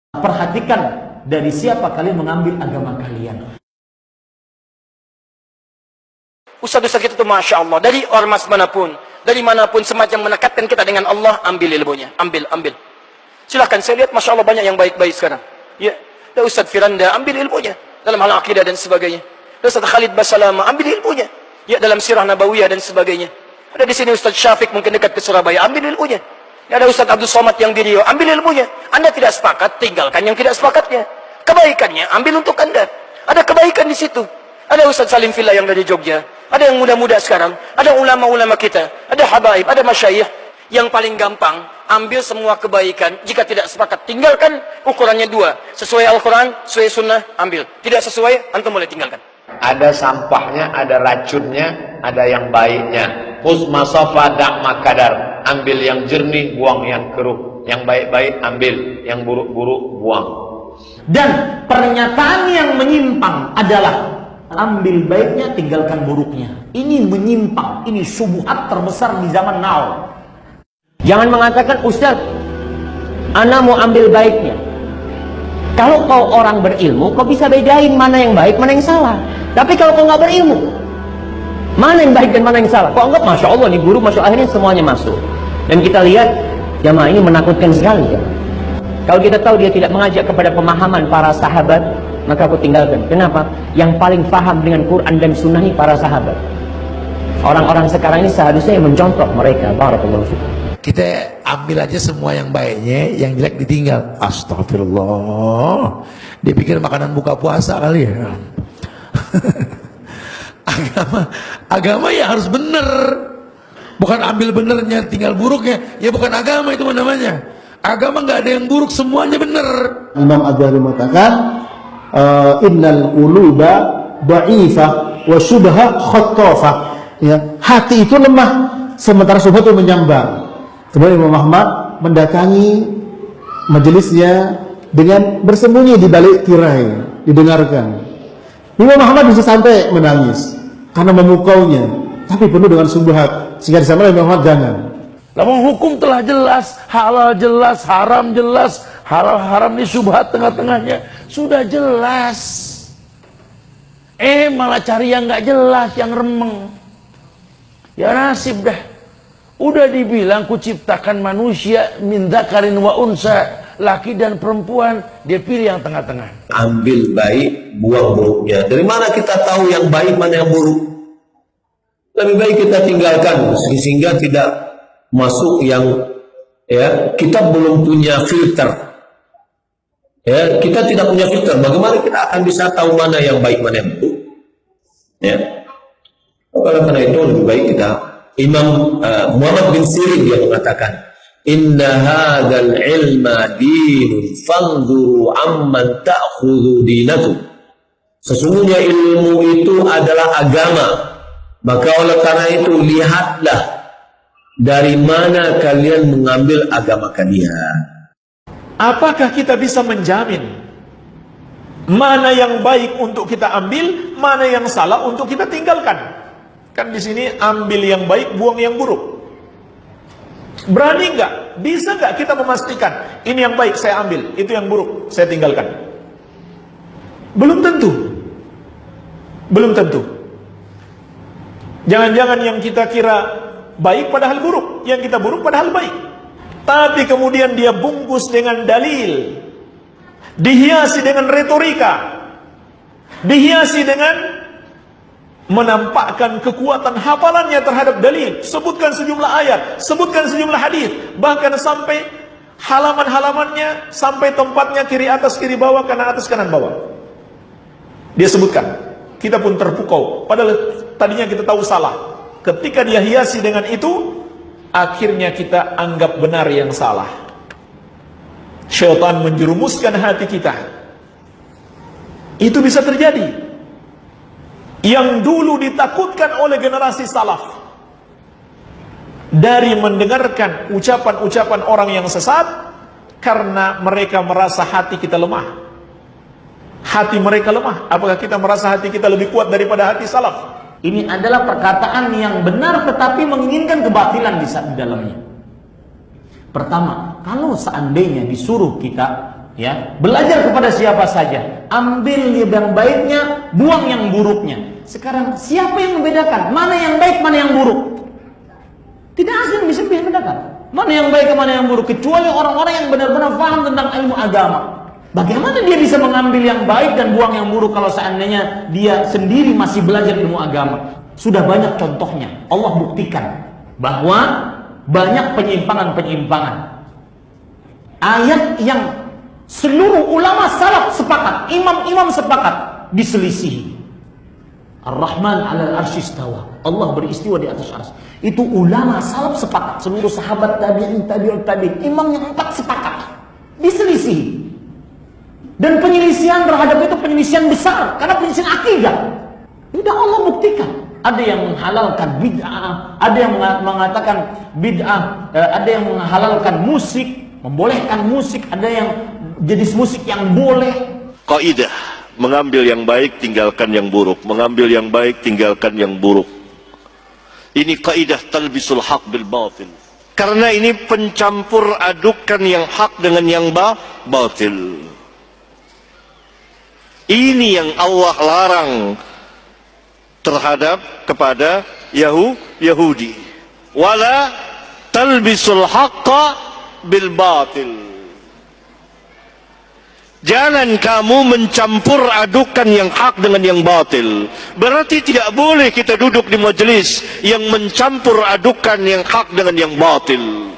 Perhatikan dari siapa kalian mengambil agama kalian. Ustaz-ustaz kita tuh Masya Allah, dari ormas manapun, dari manapun semacam menekatkan kita dengan Allah, ambil ilmunya, ambil. Silahkan, saya lihat Masya Allah banyak yang baik-baik sekarang. Ya, ada Ustaz Firanda, ambil ilmunya dalam hal akidah dan sebagainya. Ada Ustaz Khalid Basalama, ambil ilmunya. Ya, dalam sirah nabawiyah dan sebagainya. Ada di sini Ustaz Syafiq mungkin dekat ke Surabaya, ambil ilmunya. Ya, ada Ustaz Abdul Somad yang di Riau, ambil ilmunya. Anda tidak sepakat, tinggalkan yang tidak sepakatnya. Kebaikannya ambil untuk Anda. Ada kebaikan di situ. Ada Ustaz Salim Fillah yang dari Jogja. Ada yang muda-muda sekarang. Ada ulama-ulama kita. Ada habaib, ada masyayikh. Yang paling gampang, ambil semua kebaikan. Jika tidak sepakat, tinggalkan. Ukurannya dua. Sesuai Al-Quran, sesuai Sunnah, ambil. Tidak sesuai, antum boleh tinggalkan. Ada sampahnya, ada racunnya, ada yang baiknya. Husmasofa da'ma kadar. Ambil yang jernih, buang yang keruh. Yang baik-baik ambil, yang buruk-buruk buang. Dan pernyataan yang menyimpang adalah ambil baiknya, tinggalkan buruknya. Ini menyimpang, ini syubhat terbesar di zaman now. Jangan mengatakan, Ustaz, ana mau ambil baiknya. Kalau kau orang berilmu, kau bisa bedain mana yang baik, mana yang salah. Tapi kalau kau nggak berilmu, mana yang baik dan mana yang salah? Kau anggap, Masya Allah, nih guru masuk, akhirnya semuanya masuk. Dan kita lihat, jamaah ini menakutkan sekali. Ya. Kalau kita tahu dia tidak mengajak kepada pemahaman para sahabat, maka aku tinggalkan. Kenapa? Yang paling paham dengan Quran dan Sunnah ini para sahabat. Orang-orang sekarang ini seharusnya yang mencontoh mereka. Barakallahu fikum. Kita ambil aja semua yang baiknya, yang jelek ditinggal. Astagfirullah. Dia pikir makanan buka puasa kali ya. Agama ya harus bener. Bukan ambil benernya, tinggal buruknya. Ya bukan agama itu namanya. Agama nggak ada yang buruk, semuanya bener. Imam Az-Zahabi mengatakan, innal quluba dha'ifah wa syubha khattafah. Ya, hati itu lemah, sementara syubhat itu menyambar. Kemudian Imam Ahmad mendatangi majelisnya dengan bersembunyi di balik tirai, didengarkan. Imam Ahmad bisa sampai menangis karena memukaunya, tapi penuh dengan syubhat. Sehingga disamakan Imam Ahmad jangan. Namun hukum telah jelas, halal jelas, haram jelas, halal haram ini syubhat tengah-tengahnya sudah jelas. Malah cari yang nggak jelas, yang remeng. Ya nasib dah. Udah dibilang kuciptakan manusia min dzakarin wa unsa, laki dan perempuan, dia pilih yang tengah-tengah. Ambil baik, buang buruknya. Dari mana kita tahu yang baik mana yang buruk? Lebih baik kita tinggalkan sehingga tidak masuk yang kita belum punya filter. Ya, kita tidak punya filter. Bagaimana kita akan bisa tahu mana yang baik mana yang buruk? Ya. Oleh karena itu lebih baik kita. Imam Muhammad bin Sirin dia mengatakan, inna hadzal ilma dinun fanzuru amman ta'khudhu dinakum. Sesungguhnya ilmu itu adalah agama. Maka oleh karena itu lihatlah dari mana kalian mengambil agama kalian. Apakah kita bisa menjamin mana yang baik untuk kita ambil, mana yang salah untuk kita tinggalkan? Kan di sini ambil yang baik, buang yang buruk. Berani nggak? Bisa nggak kita memastikan ini yang baik saya ambil, itu yang buruk saya tinggalkan? Belum tentu. Belum tentu. Jangan-jangan yang kita kira baik padahal buruk, yang kita buruk padahal baik. Tapi kemudian dia bungkus dengan dalil, dihiasi dengan retorika, dihiasi dengan menampakkan kekuatan hafalannya terhadap dalil, sebutkan sejumlah ayat, sebutkan sejumlah hadis, bahkan sampai halaman-halamannya, sampai tempatnya kiri atas kiri bawah, kanan atas kanan bawah. Dia sebutkan. Kita pun terpukau, padahal tadinya kita tahu salah. Ketika dia hiasi dengan itu, akhirnya kita anggap benar yang salah. Syaitan menjerumuskan hati kita. Itu bisa terjadi. Yang dulu ditakutkan oleh generasi salaf dari mendengarkan ucapan-ucapan orang yang sesat, karena mereka merasa hati kita lemah. Hati mereka lemah. Apakah kita merasa hati kita lebih kuat daripada hati salaf? Ini adalah perkataan yang benar tetapi menginginkan kebatilan di dalamnya. Pertama, kalau seandainya disuruh kita Ya, belajar kepada siapa saja, ambil yang baiknya, buang yang buruknya. Sekarang siapa yang membedakan mana yang baik, mana yang buruk? Tidak ada yang bisa membedakan mana yang baik, mana yang buruk, kecuali orang-orang yang benar-benar paham tentang ilmu agama. Bagaimana dia bisa mengambil yang baik dan buang yang buruk kalau seandainya dia sendiri masih belajar ilmu agama? Sudah banyak contohnya. Allah buktikan bahwa banyak penyimpangan-penyimpangan. Ayat yang seluruh ulama salaf sepakat, imam-imam sepakat, diselisihi. Ar-Rahman 'alal arsy istawa. Allah beristiwa di atas arsy. Itu ulama salaf sepakat, seluruh sahabat, tabi'in, tabi'ut tabi'in, imam yang 4 sepakat. Diselisihi. Dan penyelisihan terhadap itu penyelisihan besar karena penyelisihan akidah. Sudah Allah buktikan. Ada yang menghalalkan bid'ah, ada yang mengatakan bid'ah, ada yang menghalalkan musik, membolehkan musik, ada yang jenis musik yang boleh. Kaidah, mengambil yang baik, tinggalkan yang buruk. Mengambil yang baik, tinggalkan yang buruk. Ini kaidah talbisul haq bil batil. Karena ini pencampur adukan yang hak dengan yang batil. Ini yang Allah larang terhadap kepada Yahudi. Wala talbisul haqqa bil batil. Jangan kamu mencampur adukan yang hak dengan yang batil. Berarti tidak boleh kita duduk di majelis yang mencampur adukan yang hak dengan yang batil.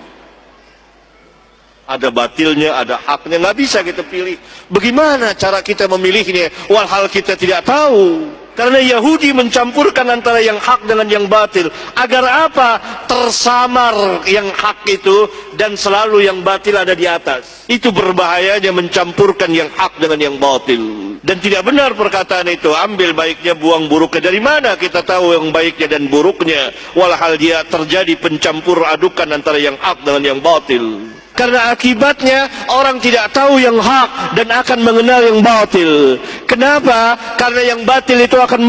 Ada batilnya, ada haknya, nggak bisa kita pilih. Bagaimana cara kita memilihnya? Walhal kita tidak tahu. Karena Yahudi mencampurkan antara yang hak dengan yang batil. Agar apa? Tersamar yang hak itu dan selalu yang batil ada di atas. Itu berbahayanya mencampurkan yang hak dengan yang batil. Dan tidak benar perkataan itu. Ambil baiknya, buang buruknya. Dari mana kita tahu yang baiknya dan buruknya? Walhal dia terjadi pencampur adukan antara yang hak dengan yang batil. Karena akibatnya orang tidak tahu yang hak dan akan mengenal yang batil. Kenapa? Karena yang batil itu akan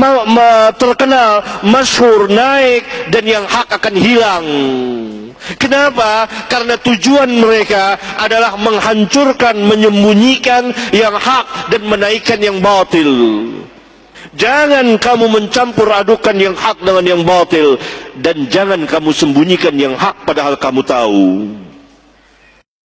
terkenal, masyhur, naik, dan yang hak akan hilang. Kenapa? Karena tujuan mereka adalah menghancurkan, menyembunyikan yang hak dan menaikkan yang batil. Jangan kamu mencampur adukan yang hak dengan yang batil, dan jangan kamu sembunyikan yang hak padahal kamu tahu.